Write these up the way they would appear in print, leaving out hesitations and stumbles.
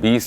20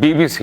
BBC,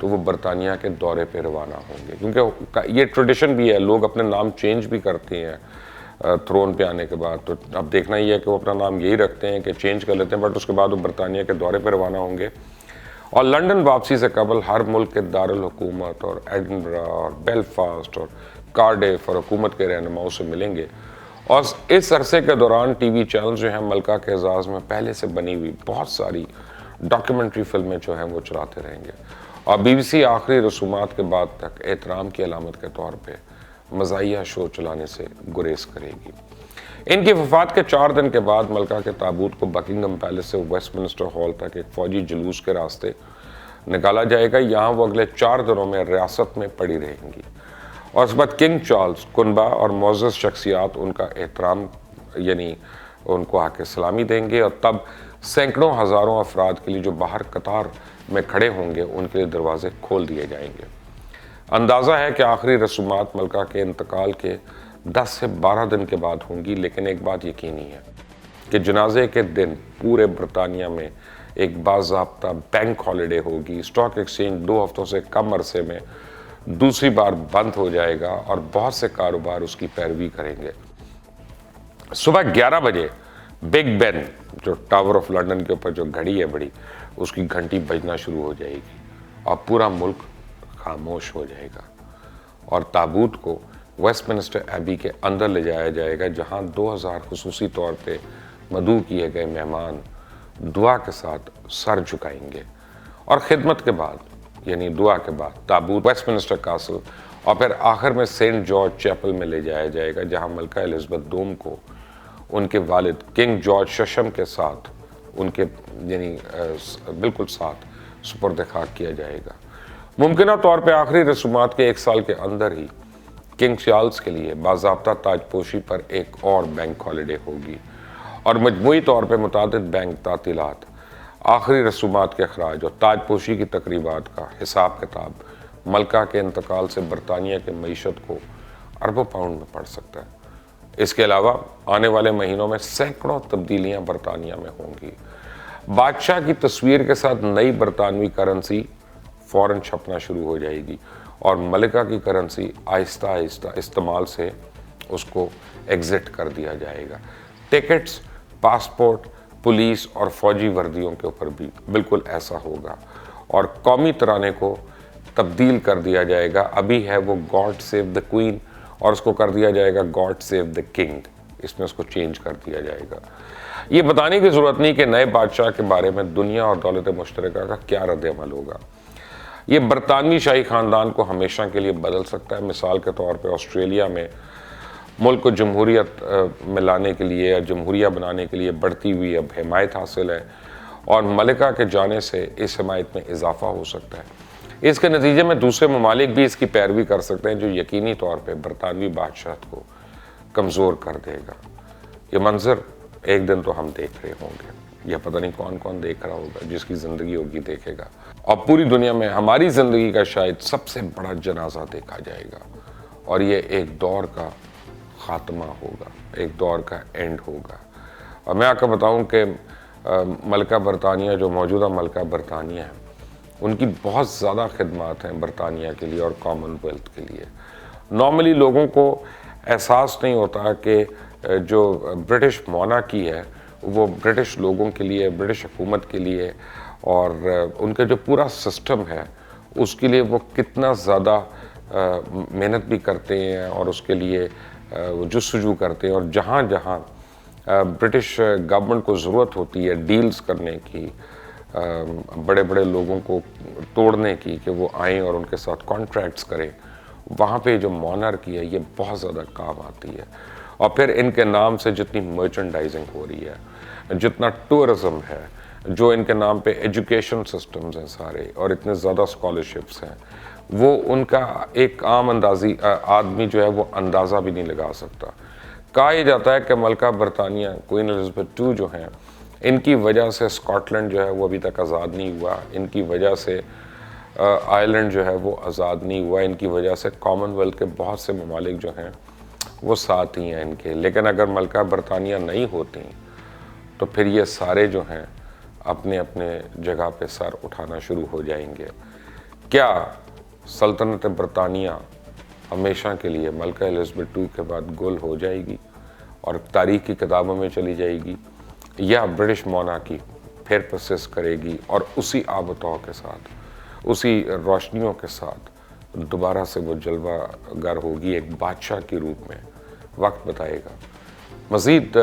تو وہ برطانیہ کے دورے پہ روانہ ہوں گے، کیونکہ یہ ٹریڈیشن بھی ہے، لوگ اپنے نام چینج بھی کرتے ہیں تھرون پہ آنے کے بعد. تو اب دیکھنا یہ ہے کہ وہ اپنا نام یہی رکھتے ہیں کہ چینج کر لیتے ہیں، بٹ اس کے بعد وہ برطانیہ کے دورے پہ روانہ ہوں گے. اور لنڈن واپسی سے قبل ہر ملک کے دارالحکومت اور ایڈنبرا اور بیلفاسٹ اور کارڈیف اور حکومت کے رہنماؤں سے ملیں گے. اور اس عرصے کے دوران ٹی وی چینل جو ہیں ملکہ کے اعزاز میں پہلے سے بنی ہوئی بہت ساری ڈاکیومنٹری فلمیں جو ہیں وہ چلاتے رہیں گے. اور بی بی سی آخری رسومات کے بعد تک احترام کی علامت کے طور پہ مزاحیہ شو چلانے سے گریز کرے گی. ان کی وفات کے 4 دن کے بعد ملکہ کے تابوت کو بکنگم پیلس سے ویسٹ منسٹر ہال تک ایک فوجی جلوس کے راستے نکالا جائے گا. یہاں وہ اگلے 4 دنوں میں ریاست میں پڑی رہیں گی. اور اس بعد کنگ چارلز، کنبہ اور معزز شخصیات ان کا احترام یعنی ان کو آ کے سلامی دیں گے، اور تب سینکڑوں ہزاروں افراد کے لیے جو باہر قطار میں کھڑے ہوں گے ان کے لیے دروازے کھول دیے جائیں گے. اندازہ ہے کہ آخری رسومات ملکہ کے انتقال کے 10 سے 12 دن کے بعد ہوں گی، لیکن ایک بات یقینی ہے کہ جنازے کے دن پورے برطانیہ میں ایک باضابطہ بینک ہالیڈے ہوگی. اسٹاک ایکسچینج 2 ہفتوں سے کم عرصے میں دوسری بار بند ہو جائے گا اور بہت سے کاروبار اس کی پیروی کریں گے. صبح 11 بجے بگ بین، جو ٹاور آف لنڈن کے اوپر جو گھڑی ہے بڑی، اس کی گھنٹی بجنا شروع ہو جائے گی اور پورا ملک خاموش ہو جائے گا. اور تابوت کو ویسٹ منسٹر ایبی کے اندر لے جایا جائے گا، جہاں 2000 خصوصی طور پہ مدعو کیے گئے مہمان دعا کے ساتھ سر جھکائیں گے. اور خدمت کے بعد یعنی دعا کے بعد تابوت ویسٹ منسٹر کاسل اور پھر آخر میں سینٹ جارج چیپل میں لے جایا جائے گا، جہاں ملکہ الزبتھ دوم کو ان کے والد کنگ جارج ششم کے ساتھ ان کے یعنی بالکل ساتھ سپرد خاک کیا جائے گا. ممکنہ طور پہ آخری رسومات کے 1 سال کے اندر ہی کنگ چارلز کے لیے باضابطہ تاج پوشی پر ایک اور بینک ہالیڈے ہوگی، اور مجموعی طور پہ متعدد بینک تعطیلات، آخری رسومات کے اخراج اور تاج پوشی کی تقریبات کا حساب کتاب ملکہ کے انتقال سے برطانیہ کے معیشت کو اربوں پاؤنڈ میں پڑ سکتا ہے. اس کے علاوہ آنے والے مہینوں میں سینکڑوں تبدیلیاں برطانیہ میں ہوں گی. بادشاہ کی تصویر کے ساتھ نئی برطانوی کرنسی فوراً چھپنا شروع ہو جائے گی، اور ملکہ کی کرنسی آہستہ آہستہ استعمال سے اس کو ایگزٹ کر دیا جائے گا. ٹکٹس، پاسپورٹ، پولیس اور فوجی وردیوں کے اوپر بھی بالکل ایسا ہوگا. اور قومی ترانے کو تبدیل کر دیا جائے گا. ابھی ہے وہ گاڈ سیو دا کوئین، اور اس کو کر دیا جائے گا گاڈ سیو دا کنگ. اس میں اس کو چینج کر دیا جائے گا. یہ بتانے کی ضرورت نہیں کہ نئے بادشاہ کے بارے میں دنیا اور دولت مشترکہ کا کیا رد عمل ہوگا. یہ برطانوی شاہی خاندان کو ہمیشہ کے لیے بدل سکتا ہے. مثال کے طور پہ آسٹریلیا میں ملک کو جمہوریت میں لانے کے لیے یا جمہوریہ بنانے کے لیے بڑھتی ہوئی اب حمایت حاصل ہے، اور ملکہ کے جانے سے اس حمایت میں اضافہ ہو سکتا ہے. اس کے نتیجے میں دوسرے ممالک بھی اس کی پیروی کر سکتے ہیں، جو یقینی طور پہ برطانوی بادشاہت کو کمزور کر دے گا. یہ منظر ایک دن تو ہم دیکھ رہے ہوں گے، یہ پتہ نہیں کون کون دیکھ رہا ہوگا، جس کی زندگی ہوگی دیکھے گا. اور پوری دنیا میں ہماری زندگی کا شاید سب سے بڑا جنازہ دیکھا جائے گا، اور یہ ایک دور کا خاتمہ ہوگا، ایک دور کا اینڈ ہوگا. اور میں آپ کو بتاؤں کہ ملکہ برطانیہ جو موجودہ ملکہ برطانیہ ہے، ان کی بہت زیادہ خدمات ہیں برطانیہ کے لیے اور کامن ویلتھ کے لیے. نارملی لوگوں کو احساس نہیں ہوتا کہ جو برٹش مونارکی ہے وہ برٹش لوگوں کے لیے، برٹش حکومت کے لیے اور ان کا جو پورا سسٹم ہے اس کے لیے وہ کتنا زیادہ محنت بھی کرتے ہیں، اور اس کے لیے وہ جستجو کرتے ہیں. اور جہاں جہاں برٹش گورنمنٹ کو ضرورت ہوتی ہے ڈیلز کرنے کی، بڑے بڑے لوگوں کو توڑنے کی کہ وہ آئیں اور ان کے ساتھ کانٹریکٹس کریں، وہاں پہ جو مونارکی ہے یہ بہت زیادہ کام آتی ہے. اور پھر ان کے نام سے جتنی مرچنڈائزنگ ہو رہی ہے، جتنا ٹورزم ہے، جو ان کے نام پہ ایجوکیشن سسٹمز ہیں سارے، اور اتنے زیادہ اسکالرشپس ہیں، وہ ان کا ایک عام آدمی جو ہے وہ اندازہ بھی نہیں لگا سکتا. کہا یہ جاتا ہے کہ ملکہ برطانیہ کوئین الزبتھ II جو ہیں، ان کی وجہ سے اسکاٹ لینڈ جو ہے وہ ابھی تک آزاد نہیں ہوا، ان کی وجہ سے آئرلینڈ جو ہے وہ آزاد نہیں ہوا، ان کی وجہ سے کامن ویلتھ کے بہت سے ممالک جو ہیں وہ ساتھ ہی ہیں ان کے. لیکن اگر ملکہ برطانیہ نہیں ہوتی تو پھر یہ سارے جو ہیں اپنے اپنے جگہ پہ سر اٹھانا شروع ہو جائیں گے. کیا سلطنت برطانیہ ہمیشہ کے لیے ملکہ الزبتھ II کے بعد گل ہو جائے گی اور تاریخ کی کتابوں میں چلی جائے گی، یا برٹش مونارکی پھر پرسسٹ کرے گی اور اسی آب و تاب کے ساتھ، اسی روشنیوں کے ساتھ دوبارہ سے وہ جلوہ گر ہوگی ایک بادشاہ کے روپ میں؟ وقت بتائے گا۔ مزید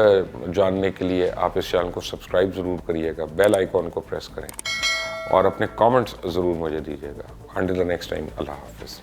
جاننے کے لیے آپ اس چینل کو سبسکرائب ضرور کریے گا، بیل آئیکن کو پریس کریں اور اپنے کامنٹس ضرور مجھے دیجیے گا۔ انٹل دی نیکسٹ ٹائم، اللہ حافظ۔